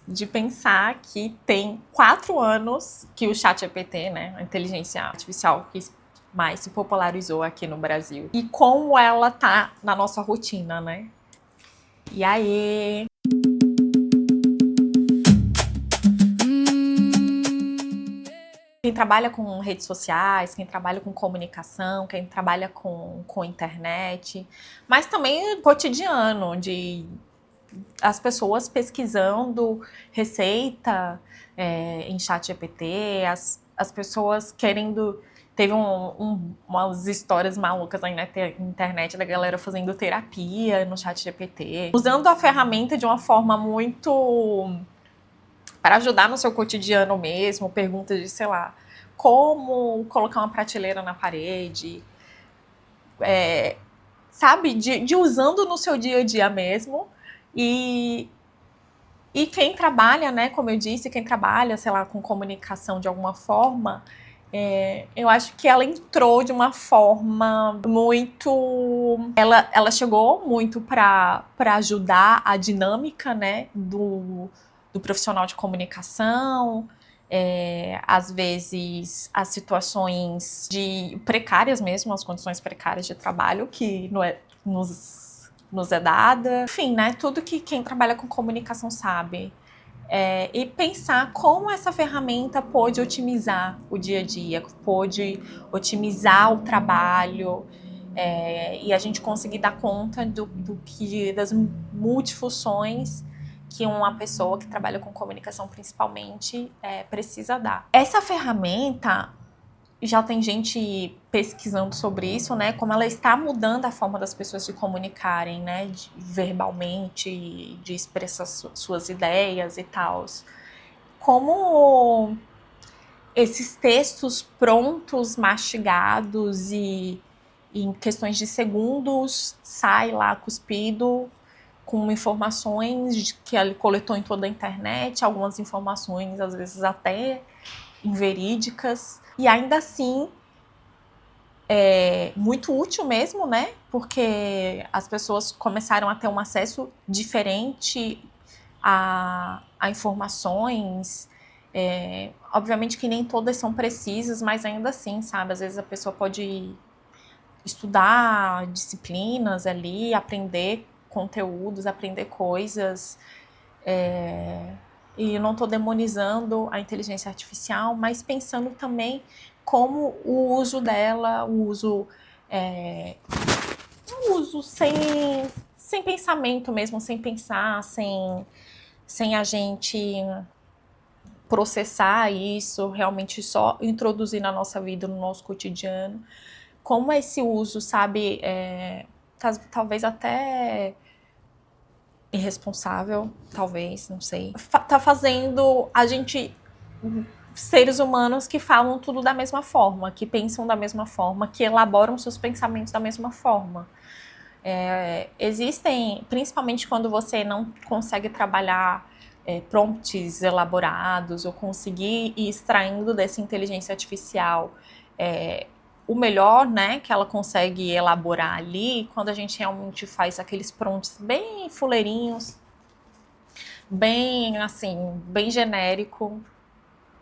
de pensar que tem 4 anos que o ChatGPT, né, a inteligência artificial que mais se popularizou aqui no Brasil. E como ela tá na nossa rotina, né? E aí... Quem trabalha com redes sociais, quem trabalha com comunicação, quem trabalha com internet, mas também cotidiano, de as pessoas pesquisando receita em ChatGPT, as pessoas querendo... Teve umas histórias malucas aí na internet da galera fazendo terapia no ChatGPT, usando a ferramenta de uma forma muito... para ajudar no seu cotidiano mesmo, perguntas de, sei lá, como colocar uma prateleira na parede, sabe? De usando no seu dia a dia mesmo. E quem trabalha, né, como eu disse, quem trabalha, sei lá, com comunicação de alguma forma, eu acho que ela entrou de uma forma muito... Ela chegou muito para ajudar a dinâmica, né, do profissional de comunicação, às vezes as situações precárias mesmo, as condições precárias de trabalho que nos é dada. Enfim, né, tudo que quem trabalha com comunicação sabe. E pensar como essa ferramenta pode otimizar o dia a dia, pode otimizar o trabalho, e a gente conseguir dar conta das multifunções que uma pessoa que trabalha com comunicação principalmente precisa dar. Essa ferramenta, já tem gente pesquisando sobre isso, né? Como ela está mudando a forma das pessoas se comunicarem, né? Verbalmente, de expressar suas ideias e tal. Como esses textos prontos, mastigados e em questões de segundos sai lá cuspido com informações que ele coletou em toda a internet, algumas informações às vezes até inverídicas, e ainda assim muito útil mesmo, né? Porque as pessoas começaram a ter um acesso diferente a informações. Obviamente que nem todas são precisas, mas ainda assim, sabe? Às vezes a pessoa pode estudar disciplinas ali, aprender conteúdos, aprender coisas. E eu não estou demonizando a inteligência artificial, mas pensando também como o uso dela, o uso sem pensamento mesmo, sem pensar, sem a gente processar isso, realmente só introduzir na nossa vida, no nosso cotidiano. Como esse uso, sabe, talvez até irresponsável, talvez, não sei, tá fazendo a gente, seres humanos que falam tudo da mesma forma, que pensam da mesma forma, que elaboram seus pensamentos da mesma forma. Existem, principalmente quando você não consegue trabalhar prompts elaborados ou conseguir ir extraindo dessa inteligência artificial o melhor, né, que ela consegue elaborar ali, quando a gente realmente faz aqueles prompts bem fuleirinhos, bem assim, bem genérico,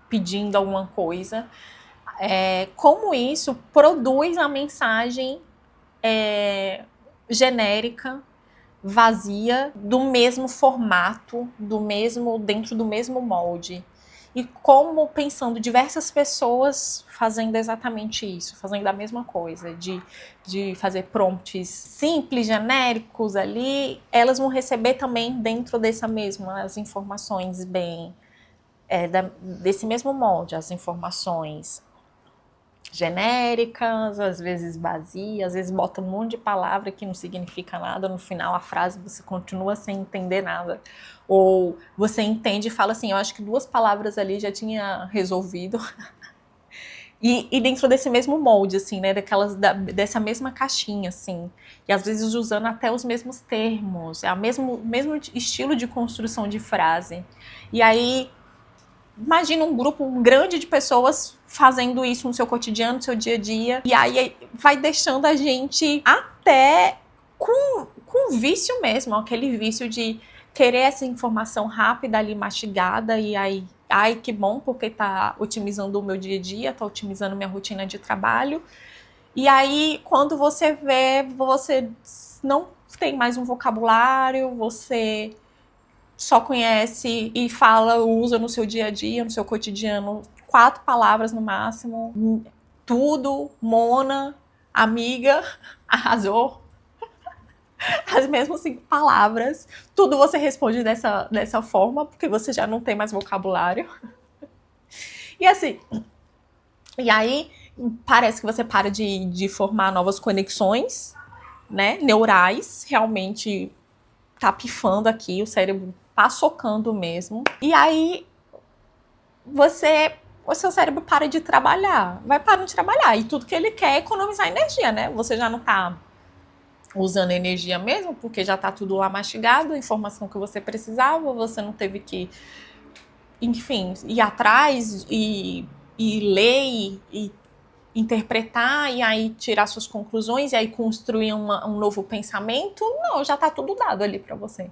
pedindo alguma coisa, como isso produz a mensagem genérica, vazia, do mesmo formato, dentro do mesmo molde. E como pensando diversas pessoas fazendo exatamente isso, fazendo a mesma coisa, de fazer prompts simples, genéricos ali, elas vão receber também dentro dessa mesma, as informações desse mesmo molde, as informações genéricas, às vezes vazias, às vezes bota um monte de palavra que não significa nada, no final a frase você continua sem entender nada, ou você entende e fala assim, eu acho que 2 palavras ali já tinha resolvido. E dentro desse mesmo molde, assim, né, dessa mesma caixinha, assim, e às vezes usando até os mesmos termos, o mesmo estilo de construção de frase. E aí imagina um grupo grande de pessoas fazendo isso no seu cotidiano, no seu dia a dia. E aí vai deixando a gente até com vício mesmo, aquele vício de querer essa informação rápida ali, mastigada, e aí, ai, que bom, porque tá otimizando o meu dia a dia, tá otimizando minha rotina de trabalho. E aí, quando você vê, você não tem mais um vocabulário, você só conhece e fala, usa no seu dia a dia, no seu cotidiano, 4 palavras no máximo. Tudo, mona, amiga, arrasou. As mesmas 5 palavras. Tudo você responde dessa forma, porque você já não tem mais vocabulário. E assim, e aí parece que você para de formar novas conexões, né, neurais, realmente tá pifando aqui, o cérebro tá socando mesmo. E aí o seu cérebro para de trabalhar, vai parar de trabalhar. E tudo que ele quer é economizar energia, né? Você já não tá usando energia mesmo, porque já tá tudo lá mastigado, a informação que você precisava, você não teve que, enfim, ir atrás e ler e interpretar e aí tirar suas conclusões e aí construir um novo pensamento. Não, já tá tudo dado ali para você.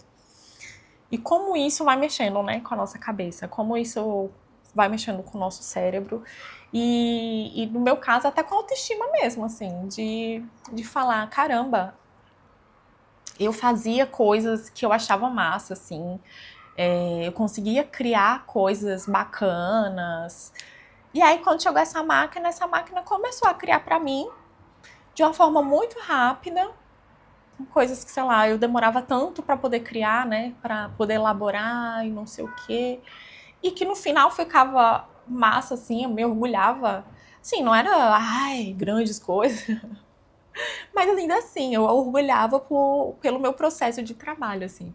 E como isso vai mexendo, né, com a nossa cabeça, como isso vai mexendo com o nosso cérebro e no meu caso até com a autoestima mesmo, assim, de falar, caramba, eu fazia coisas que eu achava massa, assim, eu conseguia criar coisas bacanas. E aí, quando chegou essa máquina começou a criar para mim de uma forma muito rápida, coisas que, sei lá, eu demorava tanto para poder criar, né, para poder elaborar e não sei o quê. E que no final ficava massa, assim, eu me orgulhava. Assim, não era, ai, grandes coisas, mas ainda assim, eu orgulhava pelo meu processo de trabalho, assim,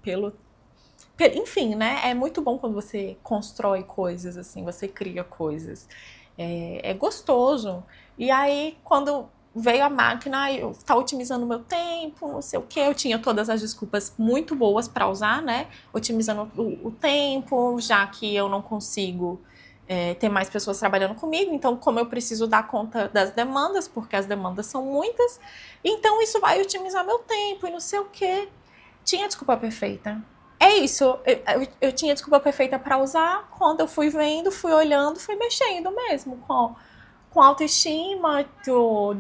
enfim, né? É muito bom quando você constrói coisas, assim, você cria coisas. É gostoso. E aí, quando veio a máquina, eu estava otimizando o meu tempo, não sei o quê. Eu tinha todas as desculpas muito boas para usar, né? Otimizando o tempo, já que eu não consigo ter mais pessoas trabalhando comigo. Então, como eu preciso dar conta das demandas, porque as demandas são muitas, então isso vai otimizar meu tempo e não sei o quê. Tinha desculpa perfeita. É isso, eu tinha desculpa perfeita para usar. Quando eu fui vendo, fui olhando, fui mexendo mesmo com autoestima,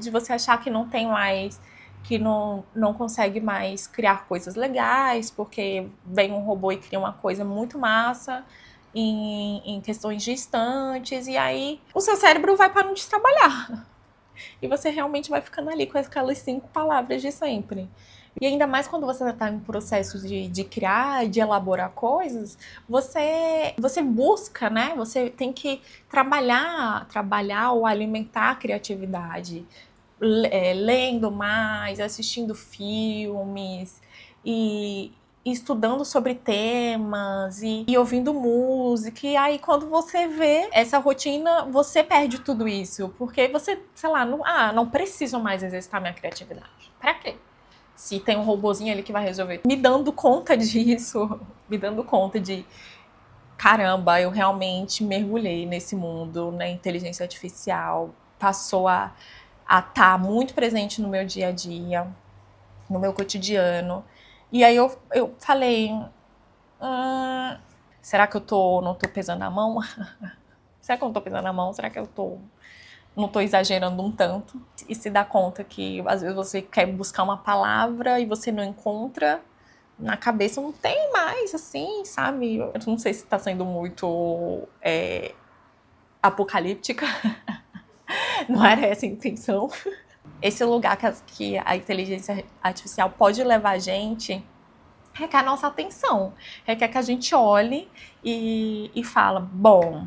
de você achar que não tem mais, que não consegue mais criar coisas legais, porque vem um robô e cria uma coisa muito massa em questões de instantes, e aí o seu cérebro vai parando de trabalhar. E você realmente vai ficando ali com aquelas 5 palavras de sempre. E ainda mais quando você está em processo de criar, de elaborar coisas, você busca, né? Você tem que trabalhar ou alimentar a criatividade, lendo mais, assistindo filmes e estudando sobre temas e ouvindo música. E aí, quando você vê essa rotina, você perde tudo isso. Porque você, sei lá, não preciso mais exercitar minha criatividade. Pra quê? Se tem um robozinho ali que vai resolver. Me dando conta disso, me dando conta de caramba, eu realmente mergulhei nesse mundo, na inteligência artificial, passou a estar muito presente no meu dia a dia, no meu cotidiano. E aí eu falei, será que eu não tô pesando a mão? Será que eu não tô pesando a mão? Será que eu não tô exagerando um tanto? E se dá conta que às vezes você quer buscar uma palavra e você não encontra, na cabeça não tem mais, assim, sabe? Eu não sei se tá sendo muito apocalíptica. Não era essa a intenção. Esse lugar que a inteligência artificial pode levar a gente requer a nossa atenção, requer que a gente olhe e fala, bom,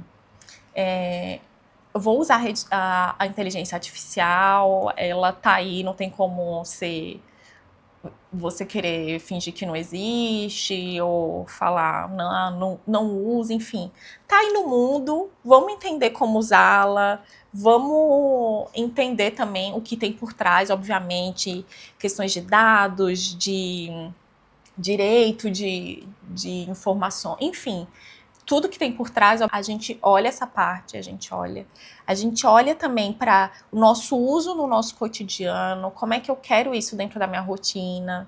eu vou usar a inteligência artificial, ela tá aí, não tem como você querer fingir que não existe ou falar não use, enfim. Tá aí no mundo, vamos entender como usá-la, vamos entender também o que tem por trás, obviamente, questões de dados, de direito, de informação, enfim. Tudo que tem por trás, a gente olha essa parte, a gente olha também para o nosso uso no nosso cotidiano, como é que eu quero isso dentro da minha rotina.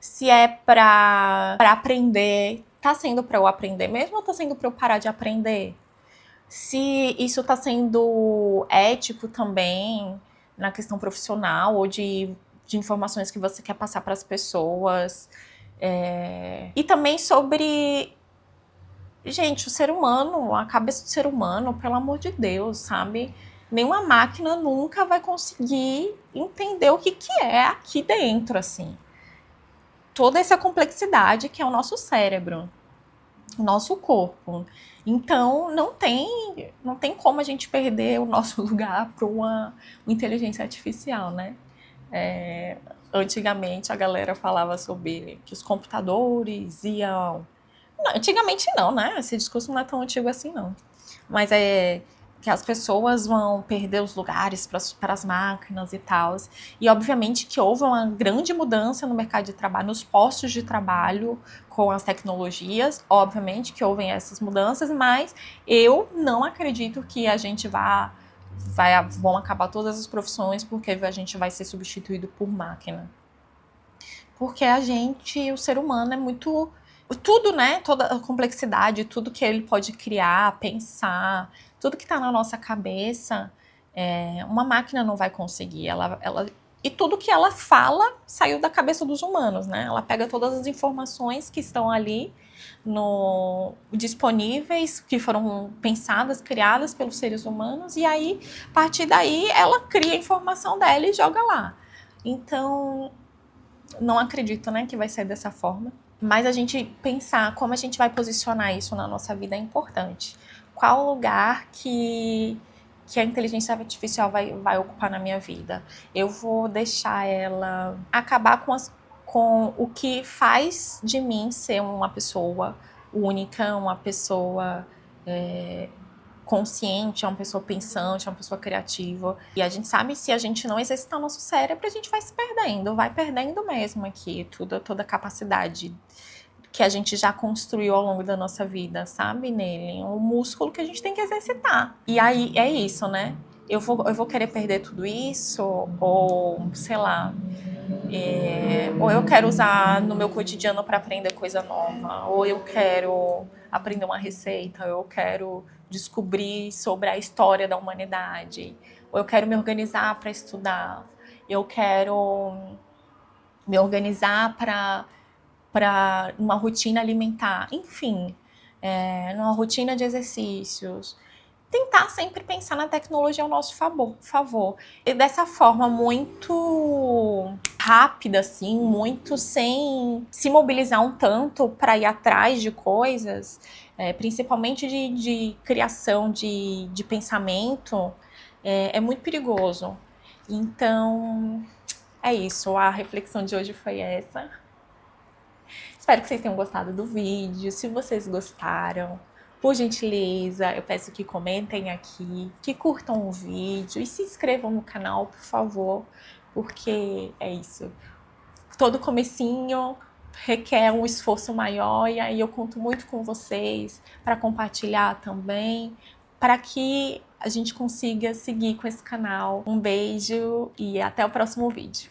Se é para aprender, tá sendo para eu aprender mesmo ou tá sendo para eu parar de aprender? Se isso tá sendo ético também na questão profissional ou de informações que você quer passar para as pessoas. E também sobre, gente, o ser humano, a cabeça do ser humano, pelo amor de Deus, sabe? Nenhuma máquina nunca vai conseguir entender o que é aqui dentro, assim. Toda essa complexidade que é o nosso cérebro, o nosso corpo. Então, não tem como a gente perder o nosso lugar para uma inteligência artificial, né? Antigamente a galera falava sobre que os computadores iam... Não, antigamente não, né? Esse discurso não é tão antigo assim, não. Mas é que as pessoas vão perder os lugares para as máquinas e tal. E obviamente que houve uma grande mudança no mercado de trabalho, nos postos de trabalho com as tecnologias. Obviamente que houve essas mudanças, mas eu não acredito que a gente vão acabar todas as profissões porque a gente vai ser substituído por máquina. Porque o ser humano é muito... Tudo, né? Toda a complexidade, tudo que ele pode criar, pensar, tudo que está na nossa cabeça, uma máquina não vai conseguir. E tudo que ela fala saiu da cabeça dos humanos, né? Ela pega todas as informações que estão ali disponíveis, que foram pensadas, criadas pelos seres humanos, e aí, a partir daí, ela cria a informação dela e joga lá. Então, não acredito, né, que vai ser dessa forma. Mas a gente pensar como a gente vai posicionar isso na nossa vida é importante. Qual lugar que a inteligência artificial vai ocupar na minha vida? Eu vou deixar ela acabar com o que faz de mim ser uma pessoa única, uma pessoa consciente, uma pessoa pensante, uma pessoa criativa. E a gente sabe, se a gente não exercitar o nosso cérebro, a gente vai se perdendo, vai perdendo mesmo aqui toda a capacidade que a gente já construiu ao longo da nossa vida, sabe, nele. Um músculo que a gente tem que exercitar. E aí é isso, né? Eu vou querer perder tudo isso, ou sei lá, ou eu quero usar no meu cotidiano para aprender coisa nova, ou eu quero aprender uma receita, ou eu quero descobrir sobre a história da humanidade, ou eu quero me organizar para estudar, eu quero me organizar para uma rotina alimentar, enfim, numa rotina de exercícios. Tentar sempre pensar na tecnologia ao nosso favor. E dessa forma muito rápida, assim, muito sem se mobilizar um tanto para ir atrás de coisas, principalmente de criação de pensamento, é muito perigoso. Então, é isso. A reflexão de hoje foi essa. Espero que vocês tenham gostado do vídeo. Se vocês gostaram, por gentileza, eu peço que comentem aqui, que curtam o vídeo e se inscrevam no canal, por favor, porque é isso. Todo comecinho requer um esforço maior e aí eu conto muito com vocês para compartilhar também, para que a gente consiga seguir com esse canal. Um beijo e até o próximo vídeo.